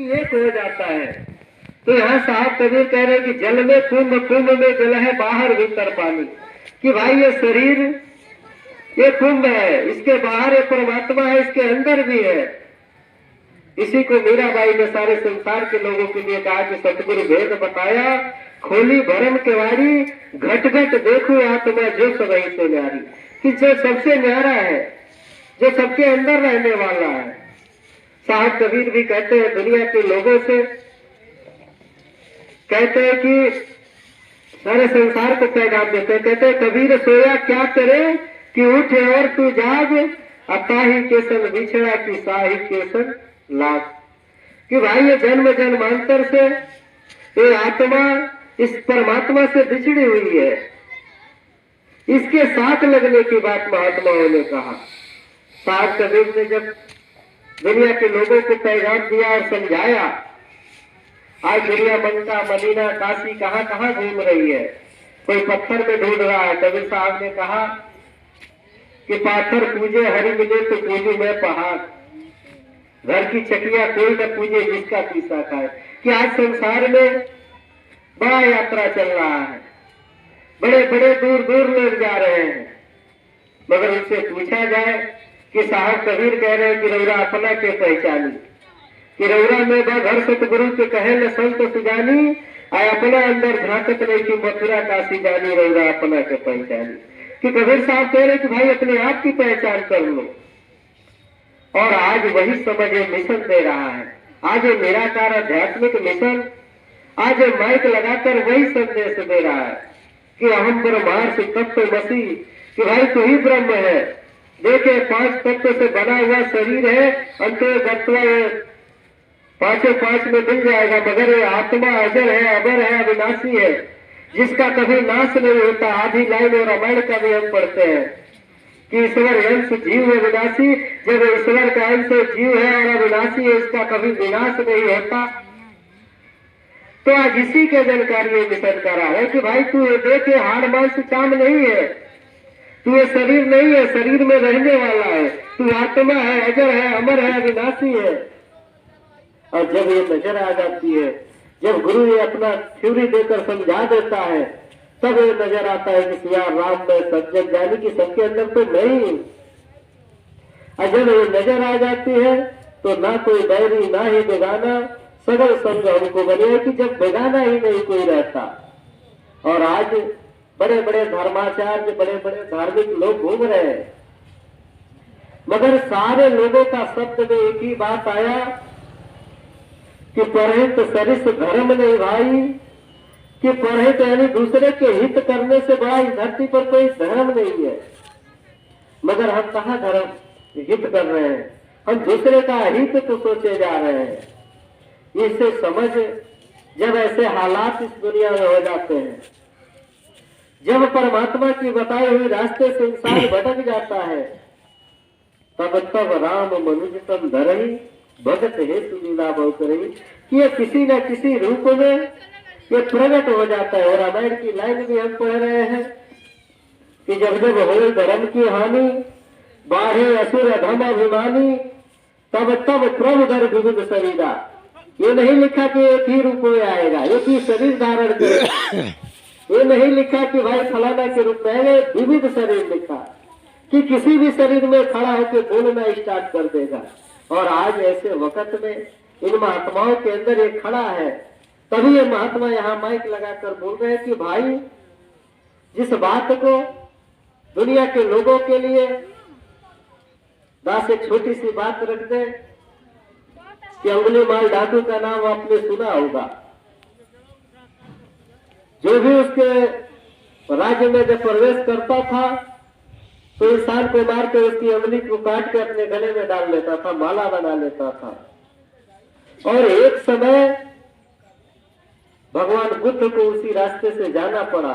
एक हो जाता है। तो यहाँ साहब कबीर कह रहे हैं कि जल में कुंभ, कुंभ में जल है, बाहर भीतर पानी। कि भाई ये शरीर ये कुंभ है, इसके बाहर ये परमात्मा है, इसके अंदर भी है। इसी को मीराबाई ने सारे संसार के लोगों के लिए कहा कि सतगुरु भेद बताया, खोली भरम केवाड़ी, घट घट देखो आत्मा जो सबही से न्यारी। कि जो सबसे न्यारा है, जो सबके अंदर रहने वाला है। साहब कबीर भी कहते हैं दुनिया के लोगों से, कहते हैं कि सारे संसार को पैगाम देते हैं। कहते हैं कबीर सोया क्या करे कि उठे और तू जाग, अताही केसन बिछड़ा की साही केसन लाग। कि भाई ये जन्म जन्मांतर से ये आत्मा इस परमात्मा से बिछड़ी हुई है, इसके साथ लगने की बात महात्माओं ने कहा। साहब कबीर ने जब दुनिया के लोगों को पैगाम दिया और समझाया, आज दुनिया मक्का मदीना काशी कहाँ कहाँ घूम रही है, कोई पत्थर में ढूंढ रहा है। कबीर साहब ने कहा कि पाथर पूजे हरि मिले तो पूजू मैं पहाड़, घर की चकिया कोई न पूजे जिसका पीसा खाए। कि आज संसार में बड़ा यात्रा चल रहा है, बड़े बड़े दूर दूर लोग जा रहे हैं, मगर उनसे पूछा जाए कि साहब कबीर कह रहे हैं कि रौरा अपना के पहचानी, कि रौरा में घर सतगुरु के कहे न संत सुजानी, आय अपना अंदर झांकत नहीं कि मथुरा काशी जानी, रौरा अपना के पहचानी। कि कबीर साहब कह रहे कि भाई अपने आप की पहचान कर लो। और आज वही समझ मिशन दे रहा है, आज ये निराकार आध्यात्मिक मिशन, आज माइक लगाकर वही संदेश दे रहा है कि अहम ब्रह्मार्षि तत्व मसी, कि भाई तू ही ब्रह्म है। देखे 5 तत्व से बना हुआ शरीर है, अंतर्गत्वा पांचों 5 में मिल जाएगा, मगर ये आत्मा अजर है, अमर है, अविनाशी है, जिसका कभी नाश नहीं होता। आधी लाइन और रामायण का भी हम पढ़ते हैं कि ईश्वर अंश जीव है विनाशी, जब ईश्वर का अंश जीव है और अविनाशी है, इसका कभी विनाश नहीं होता। तो आज इसी के जानकारी मिशन कर रहा है कि भाई तू ये देखे हाड़ मांस चाम नहीं है, तू ये शरीर नहीं है, शरीर में रहने वाला है, तू आत्मा है, अजर है, अमर है, अविनाशी है। और जब ये नजर आ जाती है, जब गुरु ये अपना थ्योरी देकर समझा देता है, तब ये नजर आता है कि यार राम में सज्जन जानी कि सबके अंदर तो नहीं। और जब ये नजर आ जाती है तो ना कोई बैरी ना ही बेगाना, सगल संग हमको बने, कि जब बेगाना ही नहीं कोई रहता। और आज बड़े बड़े धर्माचार्य, बड़े बड़े धार्मिक लोग घूम रहे हैं, मगर सारे लोगों का शब्द में एक ही बात आया कि परहित सरिस धर्म नहीं भाई, कि परहित यानी दूसरे के हित करने से बड़ा इस धरती पर कोई धर्म नहीं है। मगर हम कहाँ धर्म हित कर रहे हैं, हम दूसरे का हित तो सोचे जा रहे हैं। इससे समझ जब ऐसे हालात इस दुनिया में हो जाते हैं, जब परमात्मा की बताए हुए रास्ते से इंसान भटक जाता है, तब तब राम मनुज तम धरही भगत हेतु लीला बहु करेगी, कि ये किसी न किसी रूप में ये प्रकट हो जाता है। और रामायण की लाइन भी हम पढ़ रहे हैं कि जब जब हो धर्म की हानि, बाढ़े असुर अधम अभिमानी, तब तब प्रभु धर विविध शरीरा। ये नहीं लिखा कि एक ही रूप में आएगा, एक ही शरीर धारण करेगा। ये नहीं लिखा कि भाई फलाना के रूप में आएगा, विविध शरीर लिखा कि किसी भी शरीर में खड़ा होकर बोलना स्टार्ट कर देगा। और आज ऐसे वक्त में इन महात्माओं के अंदर एक खड़ा है, तभी ये महात्मा यहाँ माइक लगाकर बोल रहे हैं कि भाई जिस बात को दुनिया के लोगों के लिए दास एक छोटी सी बात रख दे कि अंगुलीमाल डाकू का नाम आपने सुना होगा। जो भी उसके राज्य में जब प्रवेश करता था तो इंसान को मारकर उसकी अंगुली को काट के अपने गले में डाल लेता था, माला बना लेता था। और एक समय भगवान बुद्ध को उसी रास्ते से जाना पड़ा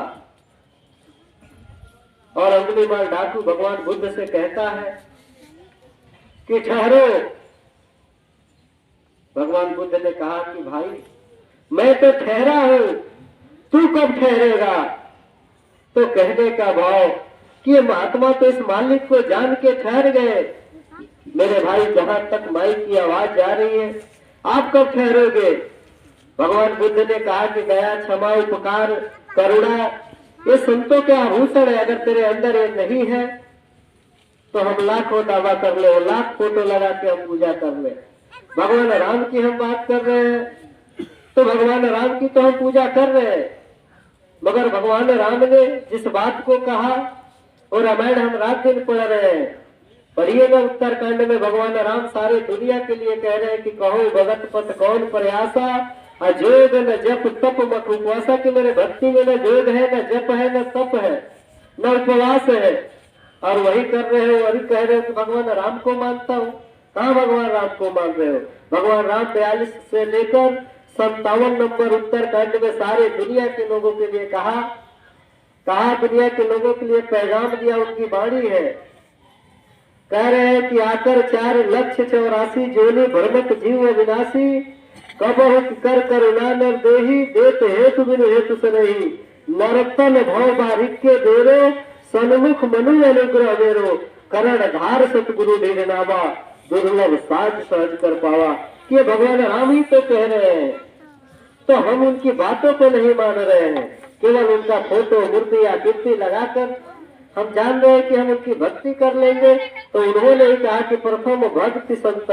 और अंगुलीमाल डाकू भगवान बुद्ध से कहता है कि ठहरो। भगवान बुद्ध ने कहा कि भाई मैं तो ठहरा हूं, तू कब ठहरेगा? तो कहने का भाव कि ये महात्मा तो इस मालिक को जान के ठहर गए। मेरे भाई जहां तक माई की आवाज जा रही है, आप कब ठहरोगे? भगवान बुद्ध ने कहा कि दया, क्षमा, उपकार, करुणा ये संतों के आभूषण है। अगर तेरे अंदर ये नहीं है तो हम लाखों दावा कर ले, लाख फोटो लगा के हम पूजा कर ले। भगवान राम की हम बात कर रहे हैं तो भगवान राम की तो हम पूजा कर रहे हैं, मगर भगवान राम ने जिस बात को कहा और रामायण हम रात दिन पढ़ रहे हैं, पढ़िएगा उत्तरकांड में भगवान राम सारे दुनिया के लिए कह रहे हैं कि कहो भगत पथ कौन प्रयासा, अजोग न जप तप मत उपवासा। कि मेरे भक्ति में न जोग है, न जप है, न तप है, न उपवास है, और वही कर रहे हो, वही कह रहे हो कि भगवान राम को मानता हूँ। कहाँ भगवान राम को मान रहे हो? भगवान राम 42 से लेकर 57 नंबर उत्तरकांड में सारे दुनिया के लोगों के लिए कहा, दुनिया के लोगों के लिए पैगाम दिया, उनकी वाणी है। कह रहे हैं कि आकर 4,84,000 जोली भ्रमत जीव विनाशी, कबहु कर करुणा नर देही, देत हेतु बिन हेतु सनहि, नरतन भव बारिक के देरो, सन्मुख मनु अनुग्रह मेरो, करण धार सतगुरु ढेरनावा, दुर्लभ साज सहज कर पावा। कि भगवान राम ही तो कह रहे हैं, तो हम उनकी बातों को नहीं मान रहे हैं, केवल उनका फोटो, मूर्ति या कीर्ति लगाकर हम जान रहे हैं कि हम उनकी भक्ति कर लेंगे। तो उन्होंने ही कहा कि प्रथम भक्ति संत